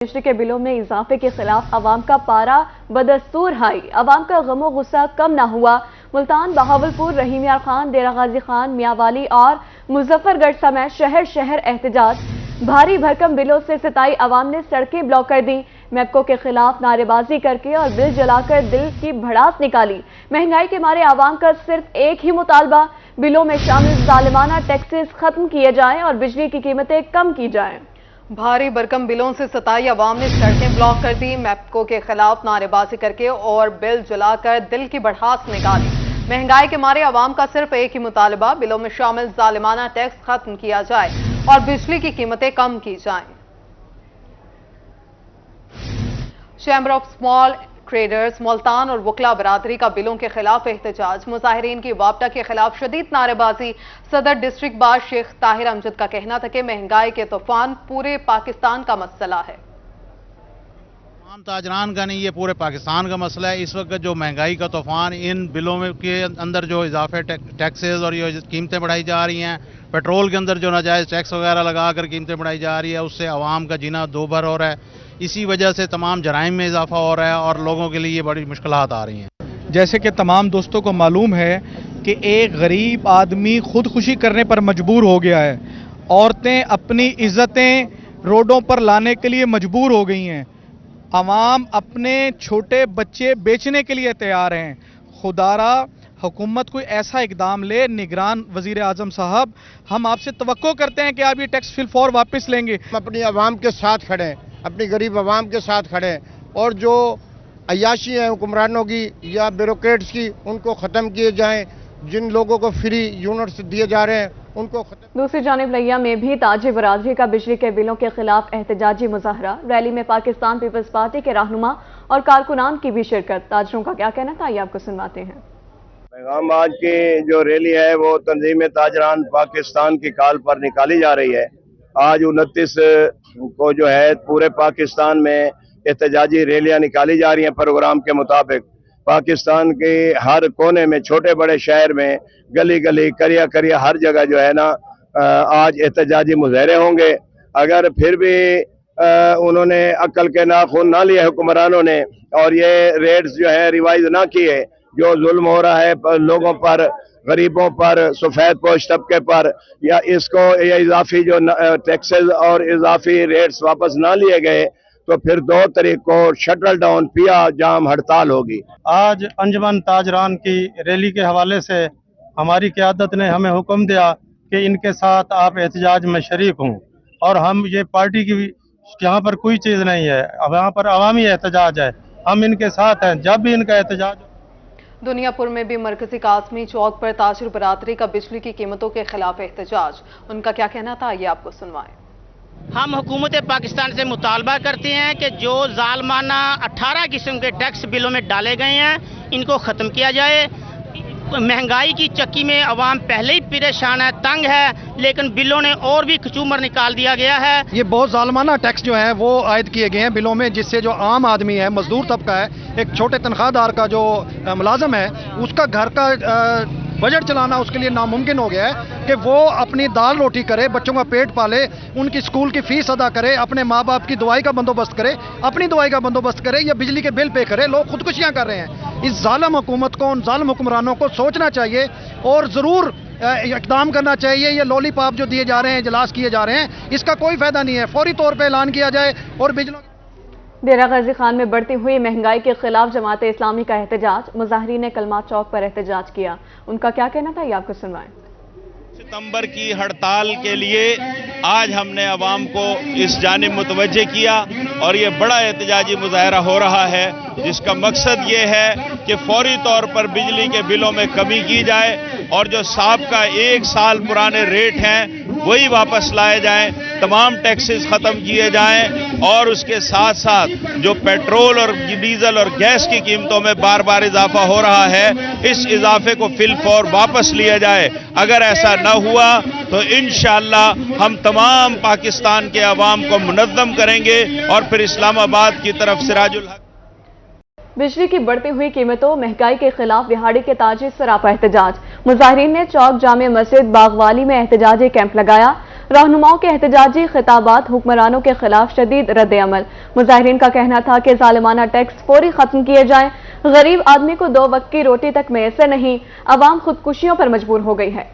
बिजली के बिलों में इजाफे के खिलाफ अवाम का पारा बदस्तूर हाई। अवाम का गमो गुस्सा कम ना हुआ। मुल्तान, बहावलपुर, रहीम यार खान, डेरा गाजी खान, मियांवाली और मुजफ्फरगढ़ समेत शहर शहर एहतजाज। भारी भरकम बिलों से सताई अवाम ने सड़कें ब्लॉक कर दी। मैप्को के खिलाफ नारेबाजी करके और बिल जलाकर दिल की भड़ास निकाली। महंगाई के मारे अवाम का सिर्फ एक ही मुतालबा, बिलों में शामिल जालिमाना टैक्सेस खत्म किए जाएं और बिजली की कीमतें कम की जाएं। भारी भरकम बिलों से सताई अवाम ने सड़कें ब्लॉक कर दी। मैप्को के खिलाफ नारेबाजी करके और बिल जलाकर दिल की भड़ास निकाली। महंगाई के मारे अवाम का सिर्फ एक ही मुतालबा, बिलों में शामिल जालिमाना टैक्स खत्म किया जाए और बिजली की कीमतें कम की जाएं। Chamber of small traders Multan और वकला बरादरी का बिलों के खिलाफ एहतजाज। मुजाहिरीन की वापडा के खिलाफ शदीद नारेबाजी। सदर डिस्ट्रिक्ट बार शेख ताहिर अमजद का कहना था कि महंगाई के तूफान पूरे पाकिस्तान का मसला है। तमाम ताजरान का नहीं, ये पूरे पाकिस्तान का मसला है। इस वक्त जो महंगाई का तूफान इन बिलों में के अंदर जो इजाफे टैक्सेस और ये कीमतें बढ़ाई जा रही हैं, पेट्रोल के अंदर जो नाजायज़ टैक्स वगैरह लगा कर कीमतें बढ़ाई जा रही है, उससे आवाम का जीना दो भर हो रहा है। इसी वजह से तमाम जराइम में इजाफा हो रहा है और लोगों के लिए ये बड़ी मुश्किलात आ रही हैं। जैसे कि तमाम दोस्तों को मालूम है कि एक गरीब आदमी खुदकुशी करने पर मजबूर हो गया है। औरतें अपनी इज्जतें रोडों पर लाने के लिए मजबूर हो गई हैं। अवाम अपने छोटे बच्चे बेचने के लिए तैयार हैं। खुदारा हुकूमत कोई ऐसा इकदाम ले। निगरान वजीर आजम साहब, हम आपसे तवक्को करते हैं कि आप ये टैक्स फिलफौर वापस लेंगे। हम अपनी आवाम के साथ खड़े हैं, अपनी गरीब आवाम के साथ खड़े हैं और जो अय्याशी है हुक्मरानों की या ब्यूरोक्रेट्स की, उनको ख़त्म किए जाएं। जिन लोगों को फ्री यूनिट्स दिए जा रहे हैं उनको खत्म। दूसरी जानिब लिया में भी ताजी बरादरी का बिजली के बिलों के खिलाफ एहतजाजी मुजाहरा। रैली में पाकिस्तान पीपल्स पार्टी के रहनुमा और कारकुनान की भी शिरकत। ताजरों का क्या कहना था, ये आपको सुनवाते हैं। पैगाम आज की जो रैली है वो तंजीम ताजरान पाकिस्तान की कॉल पर निकाली जा रही है। आज 29 को जो है पूरे पाकिस्तान में एहतजाजी रैलियां निकाली जा रही हैं। प्रोग्राम के मुताबिक पाकिस्तान के हर कोने में, छोटे बड़े शहर में, गली गली, करिया करिया, हर जगह जो है ना आज एहतजाजी मुजाहरे होंगे। अगर फिर भी उन्होंने अक्ल के नाखून ना लिए हुक्मरानों ने और ये रेट्स जो है रिवाइज ना किए, जो जुल्म हो रहा है लोगों पर, गरीबों पर, सफेद पोश तबके पर, या इसको ये इजाफी जो टैक्सेस और इजाफी रेट्स वापस ना लिए गए तो फिर 2 तारीख को शटल डाउन, पिया जाम हड़ताल होगी। आज अंजुमन ताजरान की रैली के हवाले से हमारी क़यादत ने हमें हुक्म दिया कि इनके साथ आप एहतजाज में शरीक हों और हम ये पार्टी की यहाँ पर कोई चीज़ नहीं है, अब यहाँ पर अवामी एहतजाज है, हम इनके साथ हैं। जब भी इनका एहतजाज। दुनियापुर में भी मरकजी कासमी चौक पर ताजिर बरादरी का बिजली की कीमतों के खिलाफ एहतजाज। उनका क्या कहना था, ये आपको सुनवाएं। हम हुकूमत पाकिस्तान से मुतालबा करते हैं कि जो जालमाना 18 किस्म के टैक्स बिलों में डाले गए हैं, इनको ख़त्म किया जाए। महंगाई की चक्की में अवाम पहले ही परेशान है, तंग है, लेकिन बिलों ने और भी कचूमर निकाल दिया गया है। ये बहुत जालमाना टैक्स जो है वो आयद किए गए हैं बिलों में, जिससे जो आम आदमी है, मजदूर तबका है, एक छोटे तनख्वाहदार का जो मुलाजम है, उसका घर का बजट चलाना उसके लिए नामुमकिन हो गया है कि वो अपनी दाल रोटी करे, बच्चों का पेट पाले, उनकी स्कूल की फीस अदा करे, अपने माँ बाप की दवाई का बंदोबस्त करे, अपनी दवाई का बंदोबस्त करे या बिजली के बिल पे करे। लोग खुदकुशियां कर रहे हैं। इस जालिम हुकूमत को, उन जालिम हुक्मरानों को सोचना चाहिए और ज़रूर इक़दाम करना चाहिए। ये लॉलीपॉप जो दिए जा रहे हैं, इजलास किए जा रहे हैं, इसका कोई फायदा नहीं है। फौरी तौर पर ऐलान किया जाए और बिजली। डेरा गाजी खान में बढ़ती हुई महंगाई के खिलाफ जमात इस्लामी का एहतजाज। मुजाहिरीन ने कलमा चौक पर एहतजाज किया। उनका क्या कहना था, ये आपको सुनवाएं। सितंबर की हड़ताल के लिए आज हमने अवाम को इस जानिब मुतवज्जे किया और ये बड़ा एहतजाजी मुजाहरा हो रहा है, जिसका मकसद ये है कि फौरी तौर पर बिजली के बिलों में कमी की जाए और जो साहब 1 साल पुराने रेट हैं वही वापस लाए जाएं, तमाम टैक्सेस ख़त्म किए जाएं और उसके साथ साथ जो पेट्रोल और डीजल और गैस की कीमतों में बार बार इजाफा हो रहा है, इस इजाफे को फिलफौर वापस लिया जाए। अगर ऐसा न हुआ तो इंशाअल्लाह हम तमाम पाकिस्तान के अवाम को मुनज़्ज़म करेंगे और फिर इस्लामाबाद की तरफ सिराजुल हक। बिजली की बढ़ती हुई कीमतों, महंगाई के खिलाफ बिहाड़ी के ताजिर सरापा एहतजाज। मुजाहिरीन ने चौक, जामे मस्जिद, बागवाली में एहतजाजी कैंप लगाया। रहनुमाओं के एहतजाजी खिताबात, हुक्मरानों के खिलाफ शदीद रद्द-ए-अमल। मुजाहिरीन का कहना था कि जालिमाना टैक्स फौरी खत्म किए जाएं। गरीब आदमी को 2 वक्त की रोटी तक मैसर नहीं, अवाम खुदकुशियों पर मजबूर हो गई है।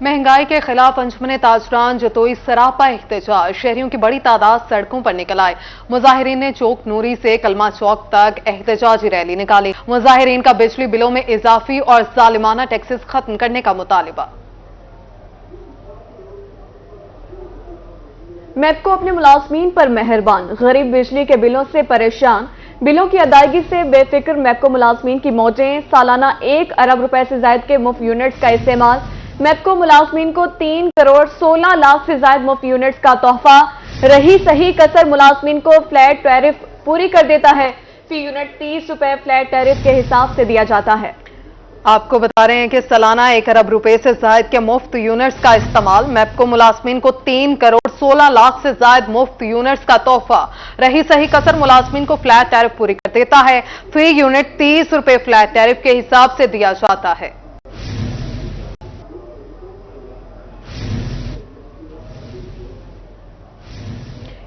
महंगाई के खिलाफ अंजुमन ताजरान जतोई सरापा एहतजाज, शहरियों की बड़ी तादाद सड़कों पर निकल आए। मुजाहिरीन ने चौक नूरी से कलमा चौक तक एहतजाजी रैली निकाली। मुजाहिरीन का बिजली बिलों में इजाफी और जालिमाना टैक्सेस खत्म करने का मुतालिबा। मैपको अपने मुलाजमीन पर मेहरबान, गरीब बिजली के बिलों से परेशान। बिलों की अदायगी से बेफिक्र मैपको मुलाजमीन की मौजें, सालाना 1 अरब रुपए से ज्यादा के मुफ्त यूनिट्स का इस्तेमाल। मैपको मुलाजमीन को 3 करोड़ 16 लाख से ज्यादा मुफ्त यूनिट्स का तोहफा। रही सही कसर मुलाजमीन को फ्लैट टैरिफ पूरी कर देता है। फी यूनिट 30 रुपए फ्लैट टैरिफ के हिसाब से दिया जाता है। आपको बता रहे हैं कि सालाना 1 अरब रुपए से ज्यादा के मुफ्त यूनिट्स का इस्तेमाल। मैपको मुलाजमीन को 3 करोड़ 16 लाख से ज्यादा मुफ्त यूनिट्स का तोहफा। रही सही कसर मुलाजमीन को फ्लैट टैरिफ पूरी कर देता है। फी यूनिट 30 रुपए फ्लैट टैरिफ के हिसाब से दिया जाता है।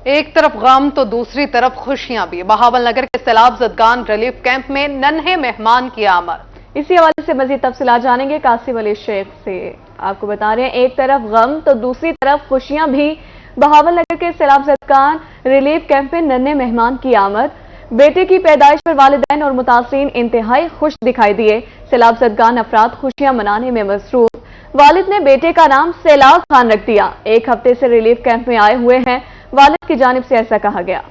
एक तरफ गम तो दूसरी तरफ खुशियां भी। बहावल नगर के सैलाब ज़दगान रिलीफ कैंप में नन्हे मेहमान की आमद। इसी हवाले से मजीद तफसीलात जानेंगे कासिम अली शेख से। आपको बता रहे हैं, एक तरफ गम तो दूसरी तरफ खुशियां भी। बहावल नगर के सैलाब ज़दगान रिलीफ कैंप में नन्हे मेहमान की आमद। बेटे की पैदाइश पर वालिदैन और मुतासिरीन इंतहाई खुश दिखाई दिए। सैलाब ज़दगान अफराद खुशियां मनाने में मसरूफ। वालिद ने बेटे का नाम सैलाब खान रख दिया। 1 हफ्ते से रिलीफ कैंप में आए हुए हैं। वालिद की जानिब से ऐसा कहा गया।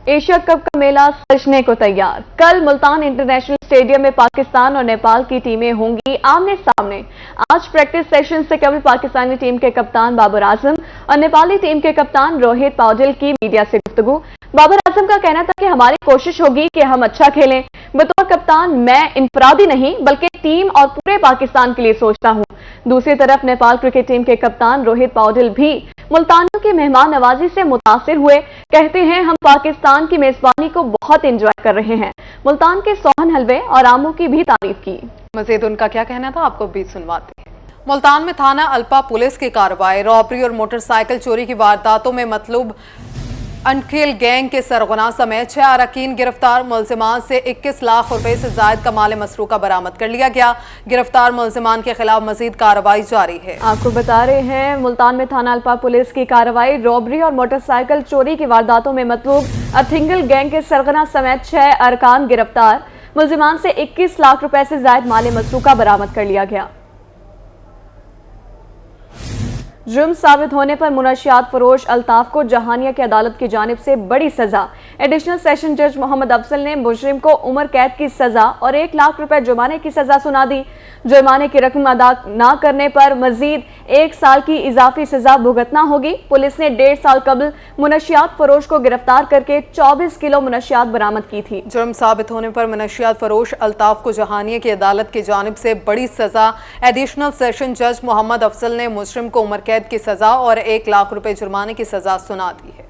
एशिया कप का मेला सजने को तैयार। कल मुल्तान इंटरनेशनल स्टेडियम में पाकिस्तान और नेपाल की टीमें होंगी आमने सामने। आज प्रैक्टिस सेशन से कबल पाकिस्तानी टीम के कप्तान बाबर आजम और नेपाली टीम के कप्तान रोहित पौडेल की मीडिया से गुफ्तगू। बाबर आजम का कहना था कि हमारी कोशिश होगी कि हम अच्छा खेलें। बतौर कप्तान मैं इनफरादी नहीं बल्कि टीम और पूरे पाकिस्तान के लिए सोचता हूं। दूसरी तरफ नेपाल क्रिकेट टीम के कप्तान रोहित पौडेल भी मुल्तानियों की मेहमान नवाजी से मुतासिर हुए। कहते हैं, हम पाकिस्तान की मेजबानी को बहुत एंजॉय कर रहे हैं। मुल्तान के सोहन हलवे और आमों की भी तारीफ की। मजीद उनका क्या कहना था आपको भी सुनवाते हैं। मुल्तान में थाना अल्पा पुलिस की कार्रवाई। रॉबरी और मोटरसाइकिल चोरी की वारदातों में मतलूब अनखेल गैंग के सरगना समेत 6 अरकान गिरफ्तार। मुलजिमान से 21 लाख रुपए से ज्यादा का माल मसरूका बरामद कर लिया गया। गिरफ्तार मुलजिमान के खिलाफ मजीद कार्रवाई जारी है। आपको बता रहे हैं, मुल्तान में थाना अल्पा पुलिस की कार्रवाई। रॉबरी और मोटरसाइकिल चोरी की वारदातों में मतलूब अथिंगल गैंग के सरगना समेत 6 अरकान गिरफ्तार। मुलजिमान से 21 लाख रुपए से ज्यादा माल मसरूका बरामद कर लिया गया। जुर्म साबित होने पर मुनशियात फरोश अल्ताफ को जहानिया की अदालत की जानिब से बड़ी सजा। एडिशनल सेशन जज मोहम्मद अफजल ने मुजरिम को उम्र कैद की सजा और 1 लाख रुपए जुर्माने की सजा सुना दी। जुर्माने की रकम अदा न करने पर मजीद 1 साल की इजाफी सजा भुगतना होगी। पुलिस ने 1.5 साल कबल मुनशियात फरोश को गिरफ्तार करके 24 किलो मुनशियात बरामद की थी। जुर्म साबित होने पर मुनशियात फरोश अल्ताफ को जहानिया की अदालत की जानिब से बड़ी सजा। एडिशनल सेशन जज मोहम्मद अफजल ने मुजरिम को उम्र कैद की सजा और 1 लाख रुपए जुर्माने की सजा सुना दी है।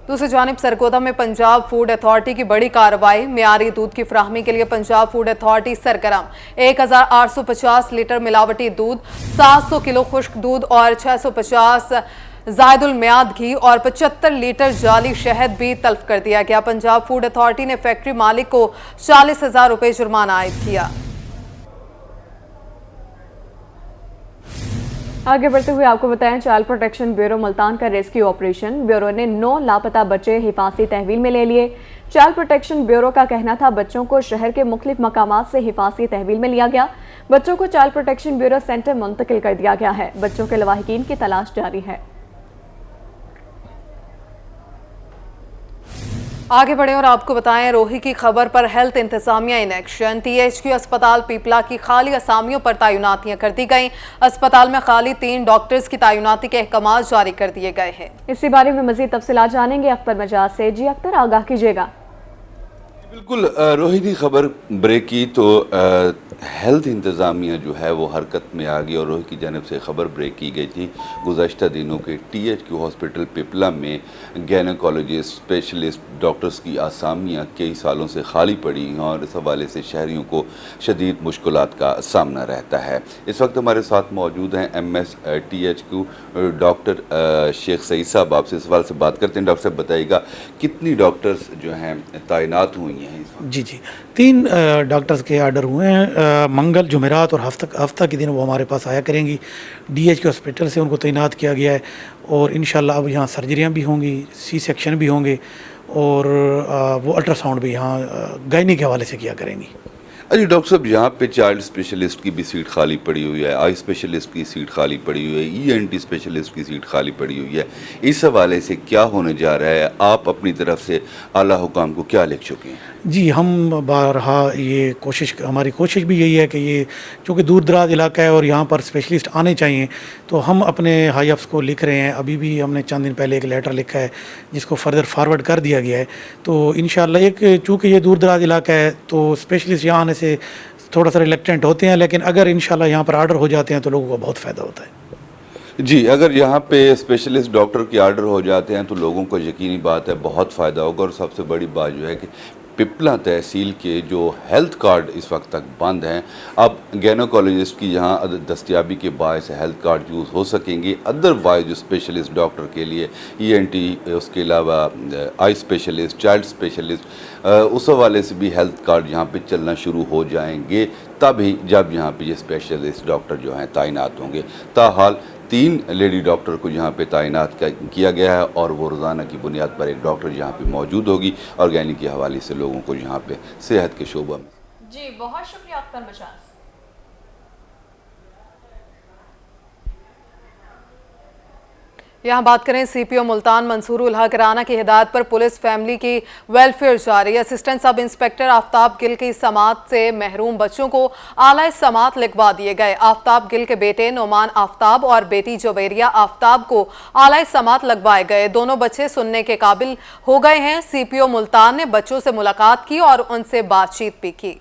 दूसरी जानिब सरगोदा में पंजाब फूड अथॉरिटी की बड़ी कार्रवाई। मियारी दूध की फराहमी के लिए पंजाब फूड अथॉरिटी सरगर्म। 1850 लीटर मिलावटी दूध, 700 किलो खुश्क दूध और 650 जायदुल मियाद घी और 75 लीटर जाली शहद भी तल्फ कर दिया गया। पंजाब फूड अथॉरिटी ने फैक्ट्री मालिक को 40,000 रुपए जुर्माना आयद किया। आगे बढ़ते हुए आपको बताएं, चाइल्ड प्रोटेक्शन ब्यूरो मुल्तान का रेस्क्यू ऑपरेशन। ब्यूरो ने 9 लापता बच्चे हिफाजती तहवील में ले लिए। चाइल्ड प्रोटेक्शन ब्यूरो का कहना था, बच्चों को शहर के मुख्तलिफ मकामात से हिफाजती तहवील में लिया गया। बच्चों को चाइल्ड प्रोटेक्शन ब्यूरो सेंटर मुंतकिल कर दिया गया है। बच्चों के लवाहिकीन की तलाश जारी है। आगे बढ़े और आपको बताएं, रोही की खबर पर हेल्थ इंतजामिया इन एक्शन। THQ अस्पताल पीपला की खाली असामियों पर तैनातियां कर दी गई। अस्पताल में खाली 3 डॉक्टर्स की तैनाती के अहकाम जारी कर दिए गए हैं। इसी बारे में मजीद तफसीलात जानेंगे अख्तर मजाज से। जी अख्तर, आगाह कीजिएगा। बिल्कुल रोहिणी, खबर ब्रेक की तो हेल्थ इंतज़ामिया जो है वो हरकत में आ गई और रोहित की जानब से ख़बर ब्रेक की गई थी। गुज़श्ता दिनों के THQ हॉस्पिटल पिपला में गैनोकोलॉजिस्ट स्पेशलिस्ट डॉक्टर्स की आसामियाँ कई सालों से खाली पड़ी हैं और इस हवाले से शहरियों को शदीद मुश्किलात का सामना रहता है। इस वक्त हमारे साथ मौजूद हैं MS THQ doctor Sheikh Saeed sahab. आपसे इस सवाल से बात करते हैं। डॉक्टर साहब बताइएगा, कितनी डॉक्टर्स जो हैं तैनात हुई हैं इस वक्त? जी 3 डॉक्टर्स के आर्डर हुए हैं। मंगल, जुमेरात और हफ्ता के दिन वो हमारे पास आया करेंगी। DHQ हॉस्पिटल से उनको तैनात किया गया है और इंशाल्लाह अब यहाँ सर्जरियाँ भी होंगी, C-सेक्शन भी होंगे और वो अल्ट्रासाउंड भी यहाँ गायनी के हवाले से किया करेंगी। अरे डॉक्टर साहब, यहाँ पे चाइल्ड स्पेशलिस्ट की भी सीट खाली पड़ी हुई है, आई स्पेशलिस्ट की सीट खाली पड़ी हुई है, ENT स्पेशलिस्ट की सीट खाली पड़ी हुई है। इस हवाले से क्या होने जा रहा है? आप अपनी तरफ से आला हुकाम को क्या लिख चुके हैं? जी, हम बारहा ये हमारी कोशिश भी यही है कि ये चूँकि दूर दराज इलाका है और यहाँ पर स्पेशलिस्ट आने चाहिए, तो हम अपने हाई अफ्स को लिख रहे हैं। अभी भी हमने चंद दिन पहले एक लेटर लिखा है जिसको फर्दर फॉरवर्ड कर दिया गया है। तो इंशाल्लाह चूँकि ये दूर दराज इलाका है तो स्पेशलिस्ट यहाँ आने से थोड़ा सा रिलेक्टेंट होते हैं, लेकिन अगर इंशाल्लाह यहाँ पर आर्डर हो जाते हैं तो लोगों को बहुत फ़ायदा होता है। जी, अगर यहाँ पे स्पेशलिस्ट डॉक्टर के आर्डर हो जाते हैं तो लोगों को यकीनी बात है बहुत फ़ायदा होगा। और सबसे बड़ी बात जो है कि पिपला तहसील के जो हेल्थ कार्ड इस वक्त तक बंद हैं, अब गैनोकोलॉजिस्ट की यहाँ दस्तयाबी के बायस हेल्थ कार्ड यूज़ हो सकेंगे। अदरवाइज जो स्पेशलिस्ट डॉक्टर के लिए ENT, उसके अलावा आई स्पेशलिस्ट, चाइल्ड स्पेशलिस्ट, उस हवाले से भी हेल्थ कार्ड यहाँ पे चलना शुरू हो जाएंगे, तभी जब यहाँ पे ये स्पेशलिस्ट डॉक्टर जो हैं तैनात होंगे। ताहाल 3 लेडी डॉक्टर को यहाँ पे तैनात किया गया है और वो रोज़ाना की बुनियाद पर एक डॉक्टर यहाँ पे मौजूद होगी और गैनी के हवाले से लोगों को यहाँ पे सेहत के शोबा में। जी, बहुत शुक्रिया अख्तर मशाज। यहाँ बात करें CPO मुल्तान मंसूर उल हक राना की हिदायत पर पुलिस फैमिली की वेलफेयर जारी। Assistant sub inspector Aftab Gill की समात से महरूम बच्चों को आला समात लिखवा दिए गए। आफ्ताब गिल के बेटे नोमान आफ्ताब और बेटी जवेरिया आफ्ताब को आला समात लगवाए गए। दोनों बच्चे सुनने के काबिल हो गए हैं। CPO मुल्तान ने बच्चों से मुलाकात की और उनसे बातचीत भी की।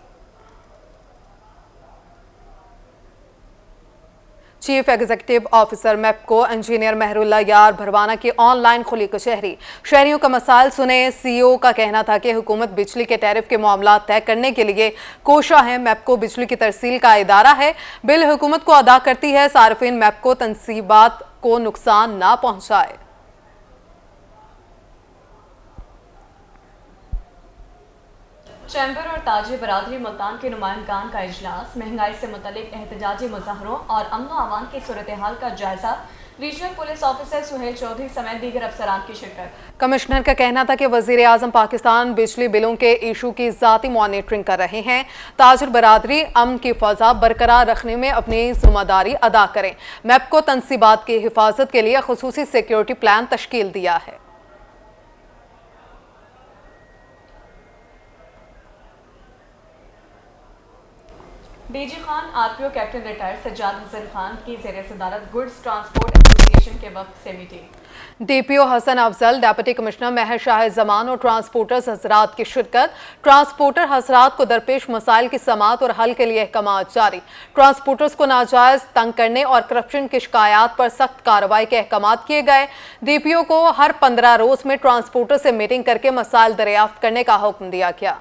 Chief executive officer MEPCO engineer Mehrullah Yar Bharwana की ऑनलाइन खुली कचहरी। शहरियों का मसाइल सुने। CEO का कहना था कि हुकूमत बिजली के टैरिफ के मामला तय करने के लिए कोशा है। MEPCO बिजली की तरसील का इदारा है, बिल हुकूमत को अदा करती है। सार्फिन MEPCO तनसीबात को नुकसान ना पहुंचाए। चैम्बर और ताजी बरादरी मुल्तान के नुमाइंदगान का इजलास। महंगाई से मुतल्लिक एहतजाजी मुजाहरों और अमन अमान की सूरत हाल का जायजा। Regional police officer Suhail Chaudhry समेत दीगर अफसरान की शिरकत। कमिश्नर का कहना था कि वजीर आजम पाकिस्तान बिजली बिलों के इशू की ज़ाती मॉनिटरिंग कर रहे हैं। ताजिर बरादरी अमन की फ़ज़ा बरकरार रखने में अपनी जिम्मेदारी अदा करें। MEPCO तनसीबात की हिफाजत के लिए खुसूसी सिक्योरिटी प्लान तश्कील दिया है। DG Khan RPO captain retired Sajjad Hasan Khan की ज़ेरे सदारत गुड्स ट्रांसपोर्ट एसोसिएशन के वक्त से मीटिंग। DPO Hasan Afzal, deputy commissioner Mehr Shah Zaman और ट्रांसपोर्टर्स हजरात की शिरकत। ट्रांसपोर्टर हजरात को दरपेश मसाइल की समात और हल के लिए अहकामात जारी। ट्रांसपोर्टर्स को नाजायज तंग करने और करप्शन की शिकायत पर सख्त कार्रवाई के अहकामात किए गए। DPO को हर 15 रोज में ट्रांसपोर्टर से मीटिंग करके मसाइल दरियाफ्त करने का हुक्म दिया गया।